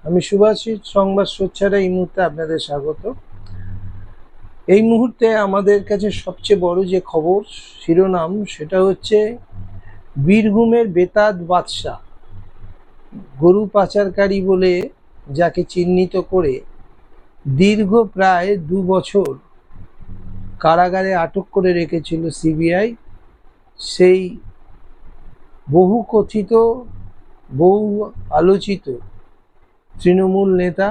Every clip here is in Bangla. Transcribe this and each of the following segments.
আমি শুভাশিস সংবাদ সোচ্চারে এই মুহূর্তে আপনাদের স্বাগত। এই মুহূর্তে আমাদের কাছে সবচেয়ে বড় যে খবর শিরোনাম সেটা হচ্ছে বীরভূমের বেতাদ বাদশাহ, গরু পাচারকারী বলে যাকে চিহ্নিত করে দীর্ঘ প্রায় 2 বছর কারাগারে আটক করে রেখেছিল সিবিআই, সেই বহু কথিত বহু আলোচিত তৃণমূল নেতা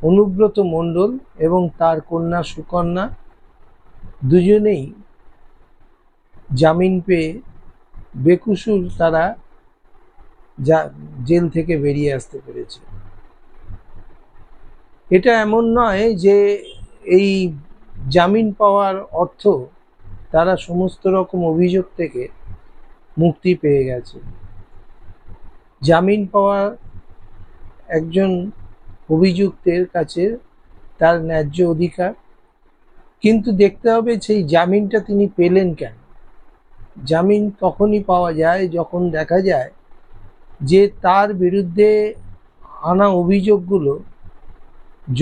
অনুব্রত মণ্ডল এবং তার কন্যা সুকন্যা দুজনেই জামিন পেয়ে বেকসুর তারা জেল থেকে বেরিয়ে আসতে পেরেছে। এটা এমন নয় যে এই জামিন পাওয়ার অর্থ তারা সমস্ত রকম অভিযোগ থেকে মুক্তি পেয়ে গেছে। জামিন পাওয়ার একজন অভিযুক্তের কাছে তার ন্যায্য অধিকার, কিন্তু দেখতে হবে সেই জামিনটা তিনি পেলেন কেন। জামিন তখনই পাওয়া যায় যখন দেখা যায় যে তার বিরুদ্ধে আনা অভিযোগগুলো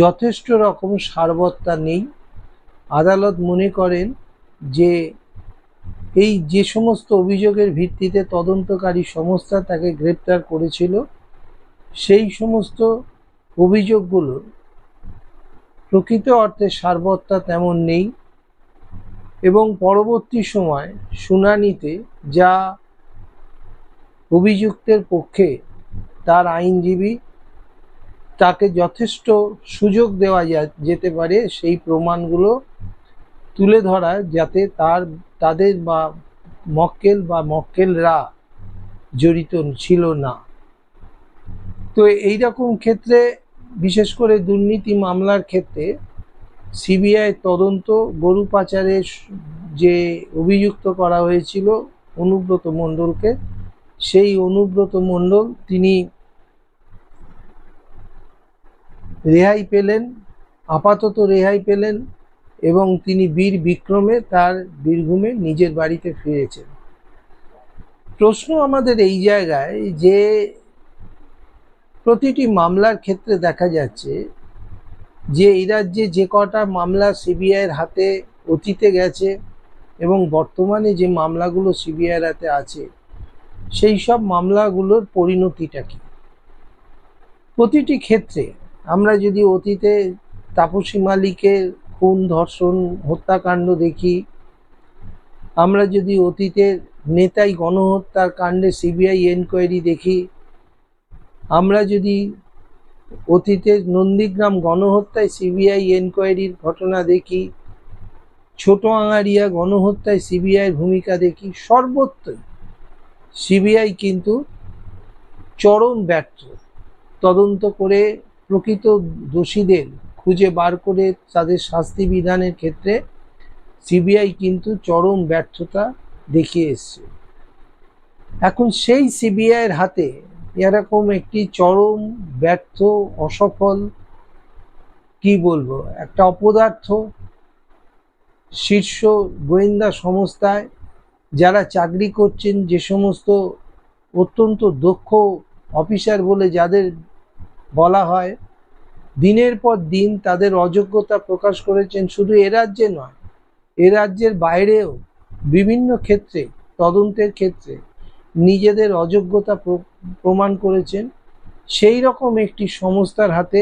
যথেষ্ট রকম সারবত্তা নেই। আদালত মনে করেন যে এই যে সমস্ত অভিযোগের ভিত্তিতে তদন্তকারী সংস্থা তাকে গ্রেপ্তার করেছিল সেই সমস্ত অভিযোগগুলো প্রকৃত অর্থে সারবত্তা তেমন নেই, এবং পরবর্তী সময় শুনানিতে যা অভিযুক্তের পক্ষে তার আইনজীবী তাকে যথেষ্ট সুযোগ দেওয়া যেতে পারে সেই প্রমাণগুলো তুলে ধরা, যাতে তাদের বা মক্কেলরা জড়িত ছিল না। তো এই রকম ক্ষেত্রে, বিশেষ করে দুর্নীতি মামলার ক্ষেত্রে সিবিআই তদন্ত গরু পাচারে যে অভিযুক্ত করা হয়েছিল অনুব্রত মণ্ডলকে, সেই অনুব্রত মণ্ডল তিনি রেহাই পেলেন, আপাতত রেহাই পেলেন, এবং তিনি বীর বিক্রমে তার বীরভূমে নিজের বাড়িতে ফিরেছেন। প্রশ্ন আমাদের এই জায়গায় যে প্রতিটি মামলার ক্ষেত্রে দেখা যাচ্ছে যে এই রাজ্যে যে কটা মামলা সিবিআইয়ের হাতে অতীতে গেছে এবং বর্তমানে যে মামলাগুলো সিবিআইয়ের হাতে আছে সেই সব মামলাগুলোর পরিণতিটা কি। প্রতিটি ক্ষেত্রে আমরা যদি অতীতে তাপসী মালিকের খুন, ধর্ষণ, হত্যাকাণ্ড দেখি, আমরা যদি অতীতের নেতাই গণহত্যার কাণ্ডে সিবিআই এনকোয়ারি দেখি, আমরা যদি অতীতের নন্দীগ্রাম গণহত্যায় সিবিআই এনকোয়ারির ঘটনা দেখি, ছোট আঙারিয়া গণহত্যায় সিবিআইয়ের ভূমিকা দেখি, সর্বত্রই সিবিআই কিন্তু চরম ব্যর্থ। তদন্ত করে প্রকৃত দোষীদের খুঁজে বার করে তাদের শাস্তি বিধানের ক্ষেত্রে সিবিআই কিন্তু চরম ব্যর্থতা দেখিয়ে এসছে। এখন সেই সিবিআইয়ের হাতে এরকম একটি চরম ব্যর্থ, অসফল, কি বলবো, একটা অপদার্থ শীর্ষ গোয়েন্দা সংস্থায় যারা চাকরি করছেন, যে সমস্ত অত্যন্ত দক্ষ অফিসার বলে যাদের বলা হয়, দিনের পর দিন তাদের অযোগ্যতা প্রকাশ করেছেন। শুধু এ রাজ্যে নয়, এ রাজ্যের বাইরেও বিভিন্ন ক্ষেত্রে, তদন্তের ক্ষেত্রে নিজেদের অযোগ্যতা প্রমাণ করেছেন। সেই রকম একটি সংস্থার হাতে,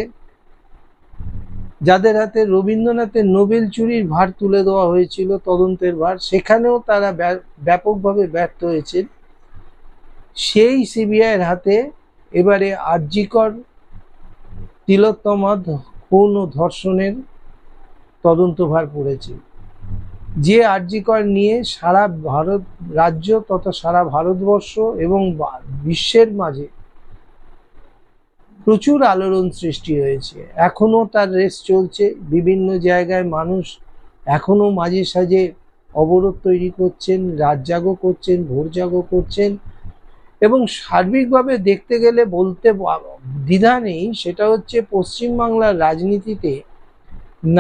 যাদের হাতে রবীন্দ্রনাথের নোবেল চুরির ভার তুলে দেওয়া হয়েছিল, তদন্তের ভার, সেখানেও তারা ব্যাপকভাবে ব্যর্থ হয়েছেন। সেই সিবিআইয়ের হাতে এবারে আরজিকর তিলোত্তমা খুন ও ধর্ষণের তদন্তভার পড়েছে, যে আরজিকর নিয়ে সারা ভারত রাজ্য তথা সারা ভারতবর্ষ এবং বিশ্বের মাঝে প্রচুর আলোড়ন সৃষ্টি হয়েছে। এখনো তার রেস চলছে, বিভিন্ন জায়গায় মানুষ এখনো মাঝে সাঝে অবরোধ তৈরি করছেন, রাতজাগো করছেন, ভোরজাগো করছেন, এবং সার্বিকভাবে দেখতে গেলে বলতে দ্বিধা নেই, সেটা হচ্ছে পশ্চিমবাংলার রাজনীতিতে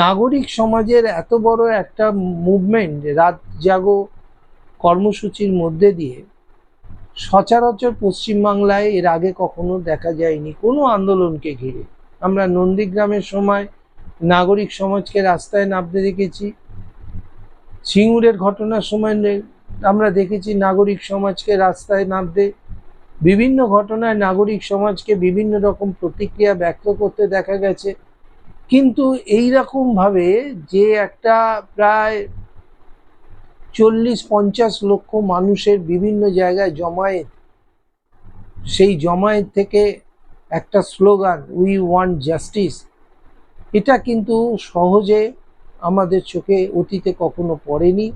নাগরিক সমাজের এত বড় একটা মুভমেন্ট রাত জাগো কর্মসূচির মধ্যে দিয়ে সচরাচর পশ্চিমবাংলায় এর আগে কখনো দেখা যায়নি কোনো আন্দোলনকে ঘিরে। আমরা নন্দীগ্রামের সময় নাগরিক সমাজকে রাস্তায় নামতে দেখেছি, সিঙ্গুরের ঘটনার সময় আমরা দেখেছি নাগরিক সমাজকে রাস্তায় নামতে, বিভিন্ন ঘটনায় নাগরিক সমাজকে বিভিন্ন রকম প্রতিক্রিয়া ব্যক্ত করতে দেখা গেছে। কিন্তু এই রকম ভাবে যে একটা প্রায় 40-50 লক্ষ মানুষের বিভিন্ন জায়গায় জমায়েত, সেই জমায়েত থেকে একটা স্লোগান উই ওয়ান্ট জাস্টিস, এটা কিন্তু সহজে আমাদের চোখে অতীতে কখনো পড়েনি,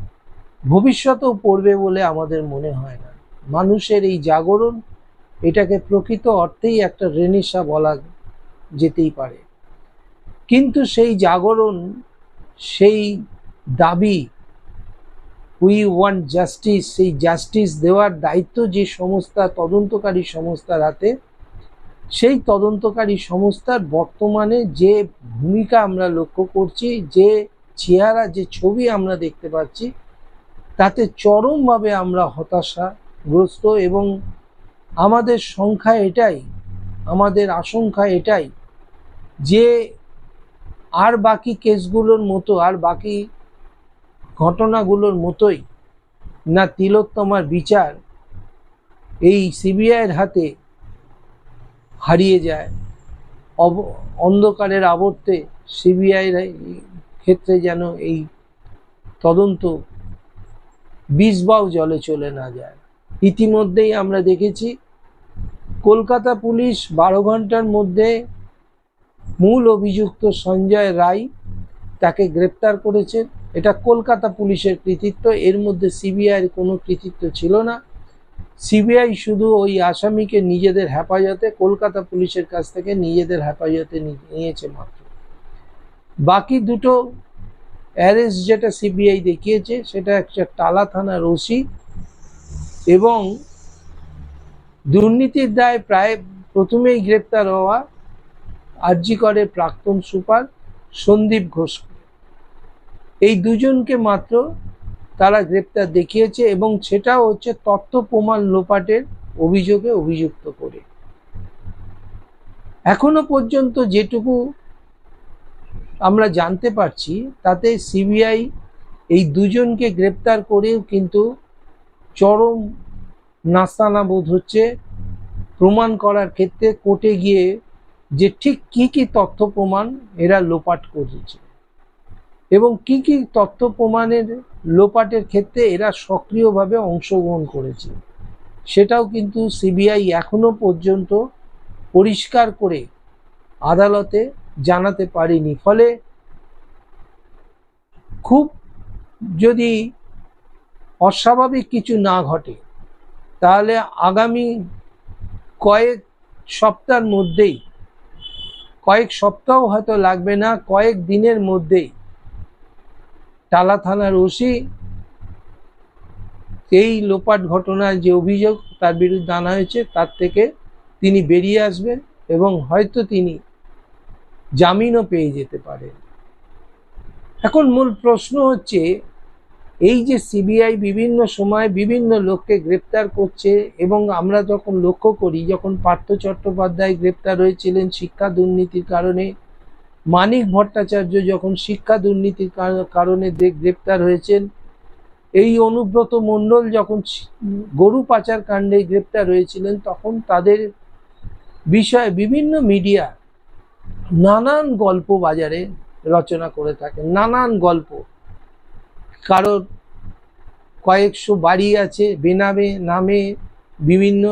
ভবিষ্যতেও পড়বে বলে আমাদের মনে হয় না। মানুষের এই জাগরণ, এটাকে প্রকৃত অর্থেই একটা রেনেসাঁ বলা যেতেই পারে। কিন্তু সেই জাগরণ, সেই দাবি উই ওয়ান্ট জাস্টিস, সেই জাস্টিস দেওয়ার দায়িত্ব যে সংস্থা, তদন্তকারী সংস্থার হাতে, সেই তদন্তকারী সংস্থার বর্তমানে যে ভূমিকা আমরা লক্ষ্য করছি, যে চেহারা, যে ছবি আমরা দেখতে পাচ্ছি, তাতে চরমভাবে আমরা হতাশাগ্রস্ত। এবং আমাদের সংখ্যা এটাই, আমাদের আশঙ্কা এটাই যে আর বাকি কেসগুলোর মতো, আর বাকি ঘটনাগুলোর মতোই না তিলোত্তমার বিচার এই সিবিআইয়ের হাতে হারিয়ে যায়, অন্ধকারের আবর্তে সিবিআইয়ের ক্ষেত্রে যেন এই তদন্ত বিষবাও জলে চলে না যায়। ইতিমধ্যেই আমরা দেখেছি কলকাতা পুলিশ 12 ঘন্টার মধ্যে মূল অভিযুক্ত সঞ্জয় রায় তাকে গ্রেপ্তার করেছে। এটা কলকাতা পুলিশের কৃতিত্ব, এর মধ্যে সিবিআইয়ের কোনো কৃতিত্ব ছিল না। সিবিআই শুধু ওই আসামিকে নিজেদের হেফাজতে, কলকাতা পুলিশের কাছ থেকে নিজেদের হেফাজতে নিয়েছে মাত্র। বাকি দুটো অ্যারেস্ট যেটা সিবিআই দেখিয়েছে সেটা একটা টালা থানার ওসি এবং দুর্নীতির দায়ে প্রায় প্রথমেই গ্রেপ্তার হওয়া আরজি করের প্রাক্তন সুপার সন্দীপ ঘোষ, এই দুজনকে মাত্র তারা গ্রেপ্তার দেখিয়েছে, এবং সেটাও হচ্ছে তথ্য প্রমাণ লোপাটের অভিযোগে অভিযুক্ত করে। এখনো পর্যন্ত যেটুকু আমরা জানতে পারছি তাতে সিবিআই এই দুজনকে গ্রেপ্তার করেও কিন্তু চরম নাস্তানা বোধ হচ্ছে প্রমাণ করার ক্ষেত্রে কোর্টে গিয়ে যে ঠিক কি কি তথ্য প্রমাণ এরা লোপাট করেছে এবং কি কি তথ্য প্রমাণের লোপাটের ক্ষেত্রে এরা সক্রিয়ভাবে অংশগ্রহণ করেছে, সেটাও কিন্তু সিবিআই এখনো পর্যন্ত পরিষ্কার করে আদালতে জানাতে পারেনি। ফলে খুব যদি অস্বাভাবিক কিছু না ঘটে তাহলে আগামী কয়েক সপ্তাহের মধ্যেই, কয়েক সপ্তাহ হয়তো লাগবে না, কয়েক দিনের মধ্যেই টালা থানার ওসি এই লোপাট ঘটনার যে অভিযোগ তার বিরুদ্ধে আনা হয়েছে তার থেকে তিনি বেরিয়ে আসবেন এবং হয়তো তিনি জামিনও পেয়ে যেতে পারেন। এখন মূল প্রশ্ন হচ্ছে, এই যে সিবিআই বিভিন্ন সময় বিভিন্ন লোককে গ্রেপ্তার করছে, এবং আমরা যখন লক্ষ্য করি যখন পার্থ চট্টোপাধ্যায় গ্রেপ্তার হয়েছিলেন শিক্ষা দুর্নীতির কারণে, মানিক ভট্টাচার্য যখন শিক্ষা দুর্নীতির কারণে গ্রেপ্তার হয়েছেন, এই অনুব্রত মণ্ডল যখন গরু পাচার কাণ্ডে গ্রেপ্তার হয়েছিলেন, তখন তাদের বিষয়ে বিভিন্ন মিডিয়া নানান গল্প বাজারে রচনা করে থাকেন, নানান গল্প। কারোর কয়েকশো বাড়ি আছে বেনামে নামে বিভিন্ন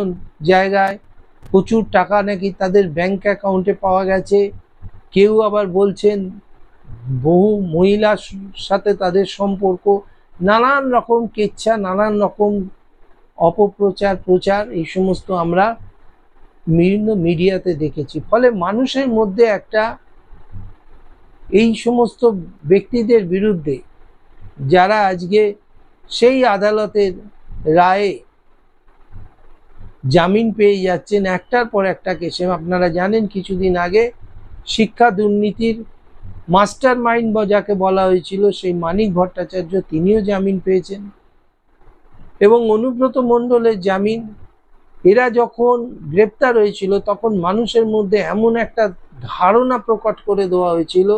জায়গায়, প্রচুর টাকা নাকি তাদের ব্যাংক অ্যাকাউন্টে পাওয়া গেছে, কেউ আবার বলছেন বহু মহিলার সাথে তাদের সম্পর্ক, নানান রকম কেচ্ছা, নানান রকম অপপ্রচার প্রচার, এই সমস্ত আমরা বিভিন্ন মিডিয়াতে দেখেছি। ফলে মানুষের মধ্যে একটা এই সমস্ত ব্যক্তিদের বিরুদ্ধে যারা আজকে সেই আদালতের রায়ে জামিন পেয়ে যাচ্ছেন একটার পর একটা কেসে, আপনারা জানেন কিছুদিন আগে শিক্ষা দুর্নীতির মাস্টার মাইন্ড যাকে বলা হয়েছিল সেই মানিক ভট্টাচার্য, তিনিও জামিন পেয়েছেন, এবং অনুব্রত মণ্ডলের জামিন এরা যখন গ্রেপ্তার হয়েছিল তখন মানুষের মধ্যে এমন একটা ধারণা প্রকট করে দেওয়া হয়েছিল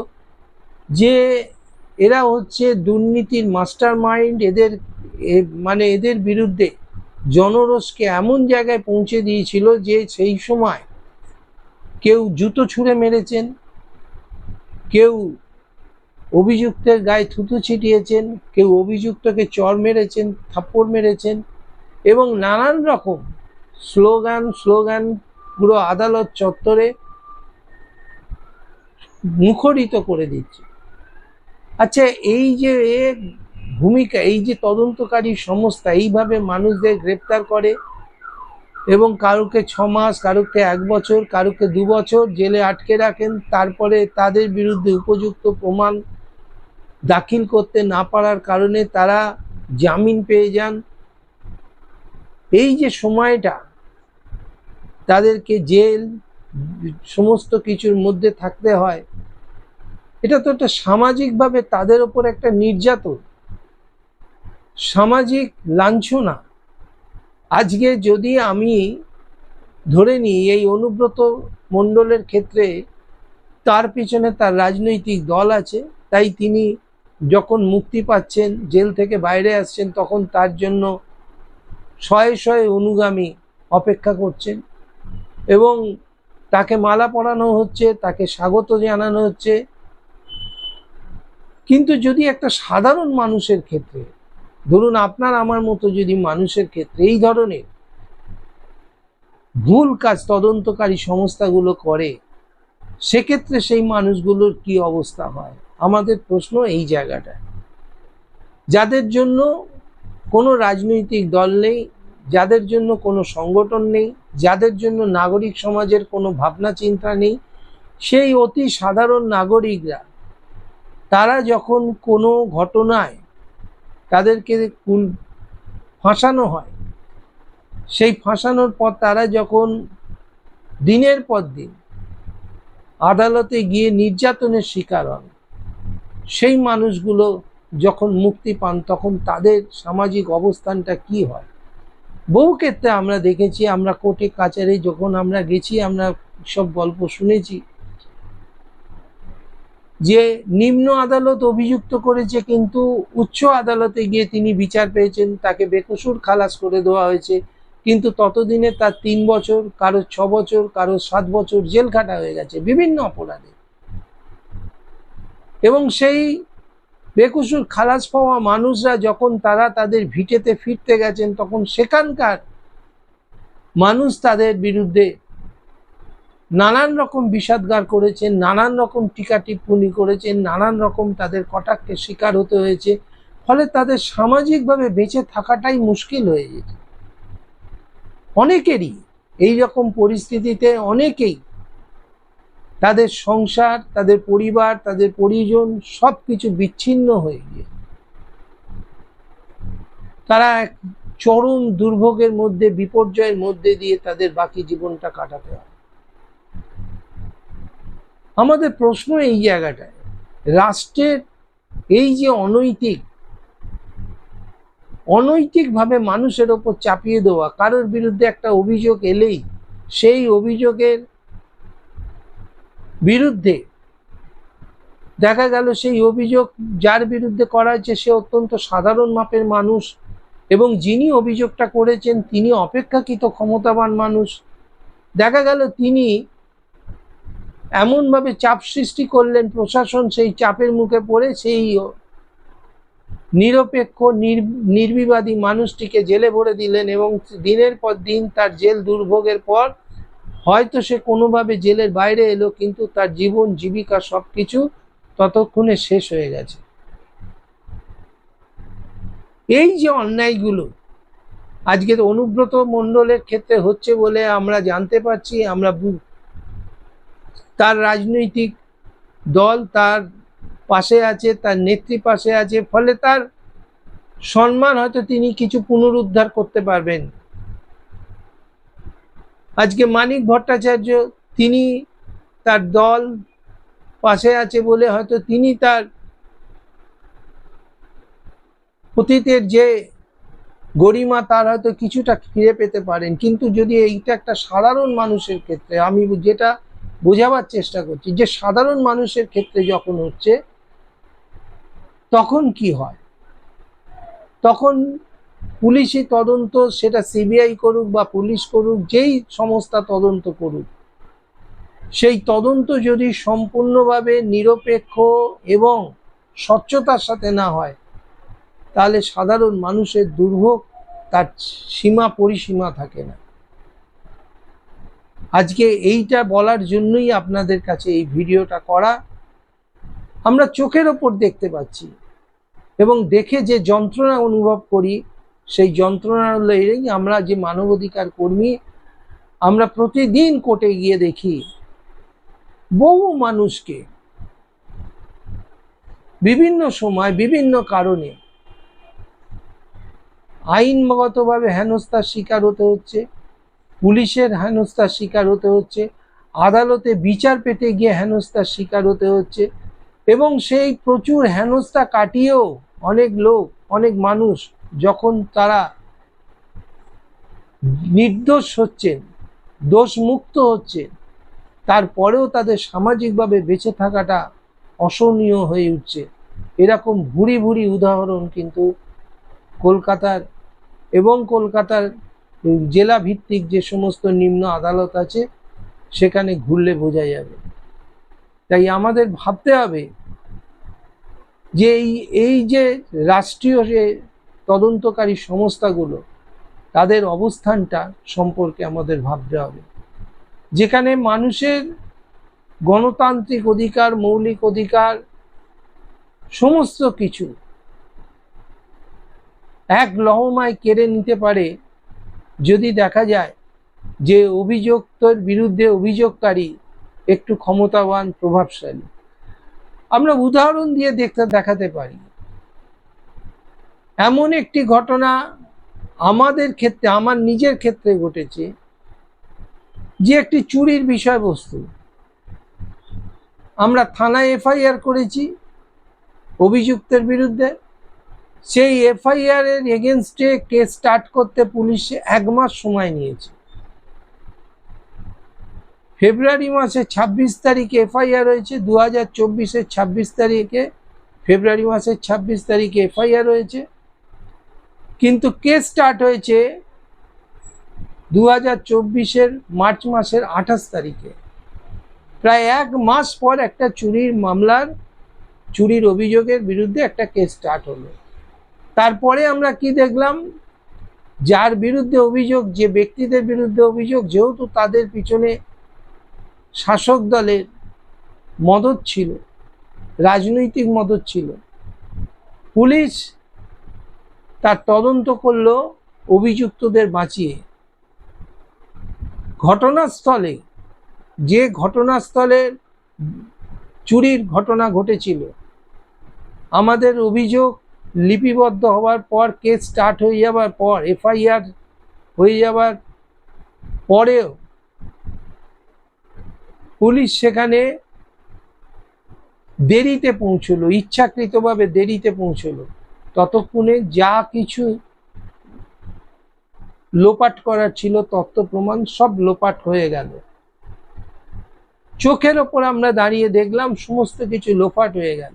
যে এরা হচ্ছে দুর্নীতির মাস্টার মাইন্ড। মানে এদের বিরুদ্ধে জনরোষকে এমন জায়গায় পৌঁছে দিয়েছিল যে সেই সময় কেউ জুতো ছুঁড়ে মেরেছেন, কেউ অভিযুক্তের গায়ে থুতু ছিটিয়েছেন, কেউ অভিযুক্তকে চর মেরেছেন, থাপ্পড় মেরেছেন, এবং নানান রকম স্লোগান পুরো আদালত চত্বরে মুখরিত করে দিচ্ছে। আচ্ছা, এই যে ভূমিকা, এই যে তদন্তকারী সংস্থা এইভাবে মানুষদের গ্রেপ্তার করে এবং কারুকে 6 মাস, কারুকে 1 বছর, কারুকে 2 বছর জেলে আটকে রাখেন, তারপরে তাদের বিরুদ্ধে উপযুক্ত প্রমাণ দাখিল করতে না পারার কারণে তারা জামিন পেয়ে যান। এই যে সময়টা তাদেরকে জেল সমস্ত কিছুর মধ্যে থাকতে হয়, এটা তো একটা সামাজিকভাবে তাদের ওপর একটা নির্যাতন, সামাজিক লাঞ্ছনা। আজকে যদি আমি ধরে নিই এই অনুব্রত মণ্ডলের ক্ষেত্রে তার পিছনে তার রাজনৈতিক দল আছে, তাই তিনি যখন মুক্তি পাচ্ছেন, জেল থেকে বাইরে আসছেন, তখন তার জন্য শয়ে শয়ে অনুগামী অপেক্ষা করছেন এবং তাকে মালা পরানো হচ্ছে, তাকে স্বাগত জানানো হচ্ছে। কিন্তু যদি একটা সাধারণ মানুষের ক্ষেত্রে, ধরুন আপনার আমার মতো যদি মানুষের ক্ষেত্রে এই ধরনের ভুল কাজ তদন্তকারী সংস্থাগুলো করে, সেক্ষেত্রে সেই মানুষগুলোর কি অবস্থা হয়? আমাদের প্রশ্ন এই জায়গাটায়। যাদের জন্য কোনো রাজনৈতিক দল নেই, যাদের জন্য কোনো সংগঠন নেই, যাদের জন্য নাগরিক সমাজের কোনো ভাবনা চিন্তা নেই, সেই অতি সাধারণ নাগরিকরা তারা যখন কোনো ঘটনায় তাদেরকে ফাঁসানো হয়, সেই ফাঁসানোর পর তারা যখন দিনের পর দিন আদালতে গিয়ে নির্যাতনের শিকার হন, সেই মানুষগুলো যখন মুক্তি পান তখন তাদের সামাজিক অবস্থানটা কি হয়? বহু ক্ষেত্রে আমরা দেখেছি, আমরা কোর্টে কাচারে যখন আমরা গেছি, আমরা সব গল্প শুনেছি যে নিম্ন আদালত অভিযুক্ত করেছে, কিন্তু উচ্চ আদালতে গিয়ে তিনি বিচার পেয়েছেন, তাকে বেকসুর খালাস করে দেওয়া হয়েছে, কিন্তু ততদিনে তার 3 বছর, কারো 6 বছর, কারো 7 বছর জেল খাটা হয়ে গেছে বিভিন্ন অপরাধে। এবং সেই বেকসুর খালাস পাওয়া মানুষরা যখন তারা তাদের ভিটেতে ফিরতে গেছেন, তখন সেখানকার মানুষ তাদের বিরুদ্ধে নানান রকম বিষাদগার করেছেন, নানান রকম টিকা টিপ্পণী করেছেন, নানান রকম তাদের কটাক্ষের শিকার হতে হয়েছে। ফলে তাদের সামাজিকভাবে বেঁচে থাকাটাই মুশকিল হয়ে গেছে অনেকেরই। এই রকম পরিস্থিতিতে অনেকেই তাদের সংসার, তাদের পরিবার, তাদের পরিজন সবকিছু বিচ্ছিন্ন হয়ে গিয়ে তারা এক চরম দুর্ভোগের মধ্যে, বিপর্যয়ের মধ্যে দিয়ে তাদের বাকি জীবনটা কাটাতে হয়। আমাদের প্রশ্ন এই জায়গাটায়, রাষ্ট্রের এই যে অনৈতিকভাবে মানুষের ওপর চাপিয়ে দেওয়া, কারোর বিরুদ্ধে একটা অভিযোগ এলেই সেই অভিযোগের বিরুদ্ধে দেখা গেল সেই অভিযোগ যার বিরুদ্ধে করা হয়েছে সে অত্যন্ত সাধারণ মাপের মানুষ, এবং যিনি অভিযোগটা করেছেন তিনি অপেক্ষাকৃত ক্ষমতাবান মানুষ। দেখা গেল তিনি এমনভাবে চাপ সৃষ্টি করলেন, প্রশাসন সেই চাপের মুখে পড়ে সেই নিরপেক্ষ নির্বিবাদী মানুষটিকে জেলে ভরে দিলেন, এবং দিনের পর দিন তার জেল দুর্ভোগের পর হয়তো সে কোনোভাবে জেলের বাইরে এলো, কিন্তু তার জীবন জীবিকা সবকিছু ততক্ষণে শেষ হয়ে গেছে। এই যে অন্যায়গুলো আজকে অনুব্রত মণ্ডলের ক্ষেত্রে হচ্ছে বলে আমরা জানতে পারছি, আমরা তার রাজনৈতিক দল তার পাশে আছে, তার নেত্রী পাশে আছে, ফলে তার সম্মান হয়তো তিনি কিছু পুনরুদ্ধার করতে পারবেন। আজকে মানিক ভট্টাচার্য, তিনি তার দল পাশে আছে বলে হয়তো তিনি তার অতীতের যে গরিমা তার হয়তো কিছুটা ফিরে পেতে পারেন, কিন্তু যদি এইটা একটা সাধারণ মানুষের ক্ষেত্রে, আমি যেটা বোঝাবার চেষ্টা করছি, যে সাধারণ মানুষের ক্ষেত্রে যখন হচ্ছে তখন কি হয়? তখন পুলিশি তদন্ত, সেটা সিবিআই করুক বা পুলিশ করুক, যেই সংস্থা তদন্ত করুক, সেই তদন্ত যদি সম্পূর্ণভাবে নিরপেক্ষ এবং স্বচ্ছতার সাথে না হয়, তাহলে সাধারণ মানুষের দুর্ভোগ তার সীমা পরিসীমা থাকে না। আজকে এইটা বলার জন্যই আপনাদের কাছে এই ভিডিওটা করা। আমরা চোখের ওপর দেখতে পাচ্ছি এবং দেখে যে যন্ত্রণা অনুভব করি, সেই যন্ত্রণা হলো এই, আমরা যে মানবাধিকার কর্মী, আমরা প্রতিদিন কোর্টে গিয়ে দেখি বহু মানুষকে বিভিন্ন সময় বিভিন্ন কারণে আইনগতভাবে হেনস্থার শিকার হতে হচ্ছে, পুলিশের হেনস্থার শিকার হতে হচ্ছে, আদালতে বিচার পেতে গিয়ে হেনস্থার শিকার হতে হচ্ছে, এবং সেই প্রচুর হেনস্থা কাটিয়েও অনেক লোক, অনেক মানুষ যখন তারা নির্দোষ হচ্ছেন, দোষমুক্ত হচ্ছেন, তারপরেও তাদের সামাজিকভাবে বেঁচে থাকাটা অসহনীয় হয়ে উঠছে। এরকম ভুরি ভুরি উদাহরণ কিন্তু কলকাতার এবং কলকাতার জেলা ভিত্তিক যে সমস্ত নিম্ন আদালত আছে সেখানে ঘুরলে বোঝা যাবে। তাই আমাদের ভাবতে হবে যে এই যে রাষ্ট্রীয় যে তদন্তকারী সংস্থাগুলো, তাদের অবস্থানটা সম্পর্কে আমাদের ভাবতে হবে, যেখানে মানুষের গণতান্ত্রিক অধিকার, মৌলিক অধিকার, সমস্ত কিছু এক লহমায় কেড়ে নিতে পারে যদি দেখা যায় যে অভিযুক্তের বিরুদ্ধে অভিযোগকারী একটু ক্ষমতাবান, প্রভাবশালী। আমরা উদাহরণ দিয়ে দেখাতে পারি। এমন একটি ঘটনা আমাদের ক্ষেত্রে, আমার নিজের ক্ষেত্রে ঘটেছে, যে একটি চুরির বিষয়বস্তু, আমরা থানায় এফআইআর করেছি অভিযুক্তের বিরুদ্ধে। সেই এফআইআর এর এগেনস্টে কেস স্টার্ট করতে পুলিশে 1 মাস সময় নিয়েছে। ফেব্রুয়ারি মাসের 26 তারিখে এফআইআর হয়েছে, 2024-এর 26 তারিখে, ফেব্রুয়ারি মাসের 26 তারিখে এফআইআর হয়েছে, কিন্তু কেস স্টার্ট হয়েছে 2024-এর মার্চ মাসের 28 তারিখে। প্রায় 1 মাস পর একটা চুরির মামলার, চুরির অভিযোগের বিরুদ্ধে একটা কেস স্টার্ট হলো। তারপরে আমরা কি দেখলাম, যার বিরুদ্ধে অভিযোগ, যে ব্যক্তিদের বিরুদ্ধে অভিযোগ, যেহেতু তাদের পিছনে শাসক দলের মদত ছিল, রাজনৈতিক মদত ছিল, পুলিশ তার তদন্ত করলো অভিযুক্তদের বাঁচিয়ে। ঘটনাস্থলে, যে ঘটনাস্থলে চুরির ঘটনা ঘটেছিল, আমাদের অভিযোগ লিপিবদ্ধ হওয়ার পর, কেস স্টার্ট হয়ে যাওয়ার পর, এফআইআর হয়ে যাওয়ার পরেও পুলিশ সেখানে দেরিতে পৌঁছলো, ইচ্ছাকৃতভাবে দেরিতে পৌঁছলো। ততক্ষণে যা কিছু লোপাট করার ছিল, তথ্য প্রমাণ সব লোপাট হয়ে গেল। চোখের ওপর আমরা দাঁড়িয়ে দেখলাম সমস্ত কিছু লোপাট হয়ে গেল।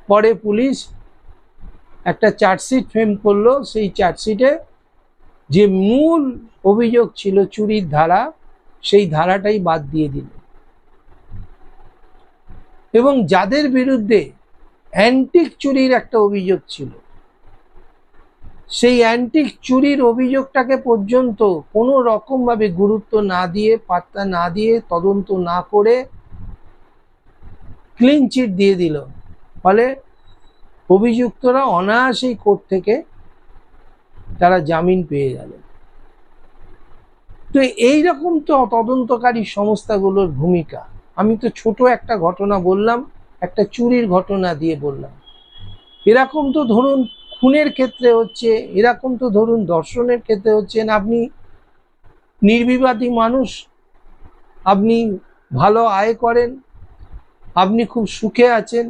পরে পুলিশ একটা চার্জশিট ফ্রেম করলো, সেই চার্জশিটে যে মূল অভিযোগ ছিল চুরির ধারা, সেই ধারাটাই বাদ দিয়ে দিল, এবং যাদের বিরুদ্ধে অ্যান্টিক চুরির একটা অভিযোগ ছিল, সেই অ্যান্টিক চুরির অভিযোগটাকে পর্যন্ত কোনো রকম ভাবে গুরুত্ব না দিয়ে, পাত্তা না দিয়ে, তদন্ত না করে ক্লিন চিট দিয়ে দিল। ফলে অভিযুক্তরা অনায়াসেই কোর্ট থেকে তারা জামিন পেয়ে গেল। তো এইরকম তো তদন্তকারী সংস্থাগুলোর ভূমিকা। আমি তো ছোট একটা ঘটনা বললাম, একটা চুরির ঘটনা দিয়ে বললাম। এরকম তো ধরুন খুনের ক্ষেত্রে হচ্ছে, এরকম তো ধরুন ধর্ষণের ক্ষেত্রে হচ্ছেন। আপনি নির্বিবাদী মানুষ, আপনি ভালো আয় করেন, আপনি খুব সুখে আছেন,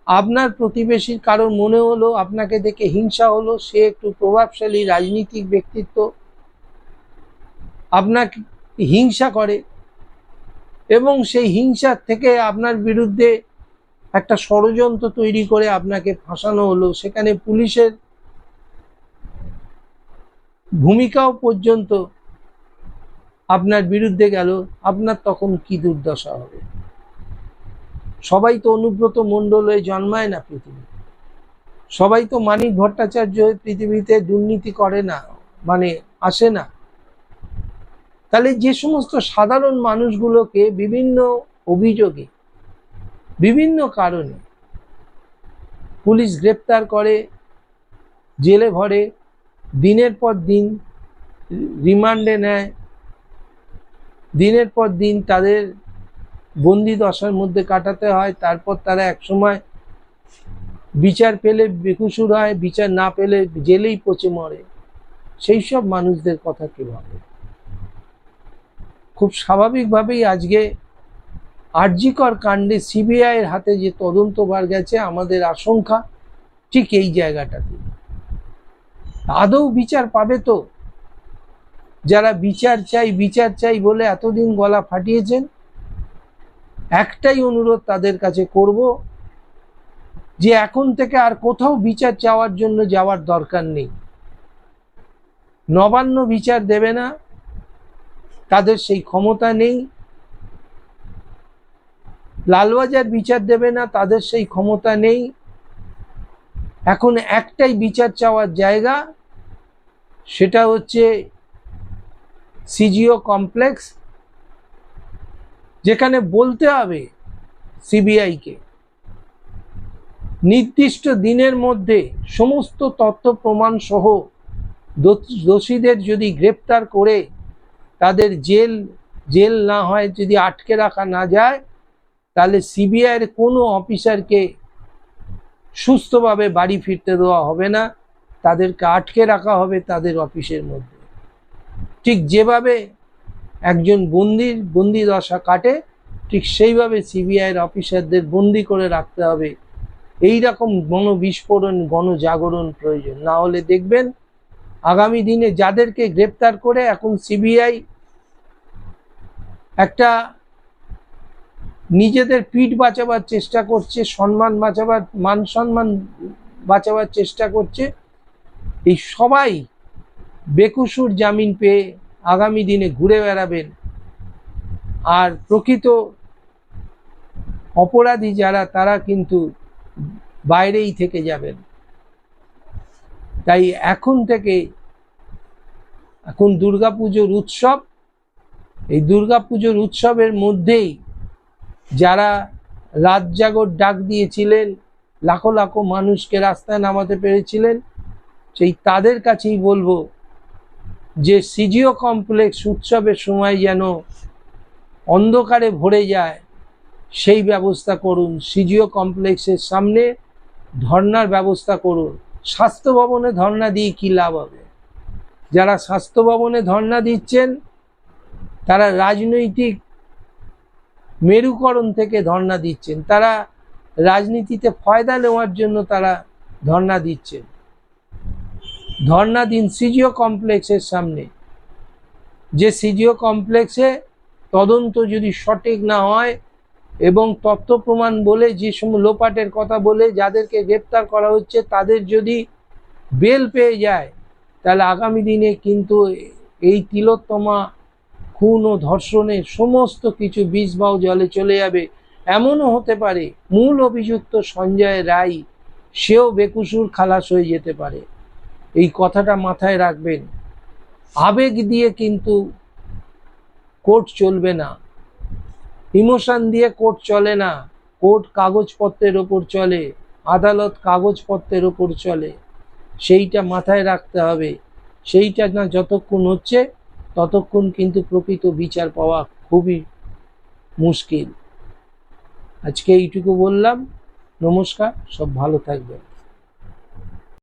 আপনার প্রতিবেশীর কারোর মনে হলো, আপনাকে দেখে হিংসা হলো, সে একটু প্রভাবশালী রাজনীতিক ব্যক্তিত্ব, আপনাকে হিংসা করে এবং সেই হিংসার থেকে আপনার বিরুদ্ধে একটা ষড়যন্ত্র তৈরি করে আপনাকে ফাঁসানো হলো, সেখানে পুলিশের ভূমিকাও পর্যন্ত আপনার বিরুদ্ধে গেল, আপনার তখন কি দুর্দশা হবে? সবাই তো অনুব্রত মণ্ডল হয়ে জন্মায় না পৃথিবীতে, সবাই তো মানিক ভট্টাচার্য হয়ে পৃথিবীতে দুর্নীতি করে না, মানে আসে না। তাহলে যে সমস্ত সাধারণ মানুষগুলোকে বিভিন্ন অভিযোগে, বিভিন্ন কারণে পুলিশ গ্রেপ্তার করে, জেলে ভরে, দিনের পর দিন রিমান্ডে নেয়, দিনের পর দিন তাদের বন্দি দশার মধ্যে কাটাতে হয়, তারপর তারা একসময় বিচার পেলে বেকসুর হয়, বিচার না পেলে জেলেই পচে মরে, সেই সব মানুষদের কথা কি ভাবে? খুব স্বাভাবিকভাবেই আজকে আরজিকর কাণ্ডে সিবিআই এর হাতে যে তদন্তভার গেছে, আমাদের আশঙ্কা ঠিক এই জায়গাটাতে। আদৌ বিচার পাবে তো? যারা বিচার চাই বলে এতদিন গলা ফাটিয়েছেন, একটাই অনুরোধ তাদের কাছে করব যে এখন থেকে আর কোথাও বিচার চাওয়ার জন্য যাওয়ার দরকার নেই। নবান্ন বিচার দেবে না, তাদের সেই ক্ষমতা নেই। লালবাজার বিচার দেবে না, তাদের সেই ক্ষমতা নেই। এখন একটাই বিচার চাওয়ার জায়গা, সেটা হচ্ছে সিজিও কমপ্লেক্স, যেখানে বলতে হবে সিবিআইকে নির্দিষ্ট দিনের মধ্যে সমস্ত তথ্য প্রমাণ সহ দোষীদের যদি গ্রেপ্তার করে তাদের জেল না হয়, যদি আটকে রাখা না যায়, তাহলে সিবিআই এর কোনো অফিসারকে সুস্থভাবে বাড়ি ফিরতে দেওয়া হবে না, তাদেরকে আটকে রাখা হবে তাদের অফিসের মধ্যে। ঠিক যেভাবে একজন বন্দি দশা কাটে, ঠিক সেইভাবে সিবিআই এর অফিসারদের বন্দি করে রাখতে হবে। এই রকম গণবিস্ফোরণ, গণজাগরণ প্রয়োজন। না হলে দেখবেন আগামী দিনে যাদেরকে গ্রেপ্তার করে এখন সিবিআই একটা নিজেদের পিঠ বাঁচাবার চেষ্টা করছে, মান সম্মান বাঁচাবার চেষ্টা করছে, এই সবাই বেকসুর জামিন পেয়ে আগামী দিনে ঘুরে বেড়াবেন, আর প্রকৃত অপরাধী যারা তারা কিন্তু বাইরেই থেকে যাবেন। তাই এখন থেকে, এখন দুর্গাপুজোর উৎসব, এই দুর্গাপুজোর উৎসবের মধ্যেই যারা রাত জাগর ডাক দিয়েছিলেন, লাখো লাখো মানুষকে রাস্তায় নামাতে পেরেছিলেন, সেই তাদের কাছেই বলবো যে সিজিও কমপ্লেক্স উৎসবের সময় যেন অন্ধকারে ভরে যায় সেই ব্যবস্থা করুন। সিজিও কমপ্লেক্সের সামনে ধর্নার ব্যবস্থা করুন। স্বাস্থ্য ভবনে ধর্না দিয়ে কি লাভ হবে? যারা স্বাস্থ্য ভবনে ধর্না দিচ্ছেন তারা রাজনৈতিক মেরুকরণ থেকে ধর্না দিচ্ছেন, তারা রাজনীতিতে ফয়দা নেওয়ার জন্য তারা ধর্না দিচ্ছেন। ধর্না দিন সিজিও কমপ্লেক্সের সামনে, যে সিজিও কমপ্লেক্সে তদন্ত যদি সঠিক না হয় এবং তথ্য প্রমাণ বলে যে সময় লোপাটের কথা বলে যাদেরকে গ্রেপ্তার করা হচ্ছে তাদের যদি বেল পেয়ে যায়, তাহলে আগামী দিনে কিন্তু এই তিলোত্তমা খুন ও ধর্ষণের সমস্ত কিছু বিষবাও জলে চলে যাবে। এমনও হতে পারে মূল অভিযুক্ত সঞ্জয় রায় সেও বেকসুর খালাস হয়ে যেতে পারে। এই কথাটা মাথায় রাখবেন। আবেগ দিয়ে কিন্তু কোর্ট চলবে না, ইমোশন দিয়ে কোর্ট চলে না। কোর্ট কাগজপত্রের ওপর চলে, আদালত কাগজপত্রের ওপর চলে, সেইটা মাথায় রাখতে হবে। সেইটা না যতক্ষণ হচ্ছে ততক্ষণ কিন্তু প্রকৃত বিচার পাওয়া খুবই মুশকিল। আজকে এইটুকু বললাম। নমস্কার, সব ভালো থাকবেন।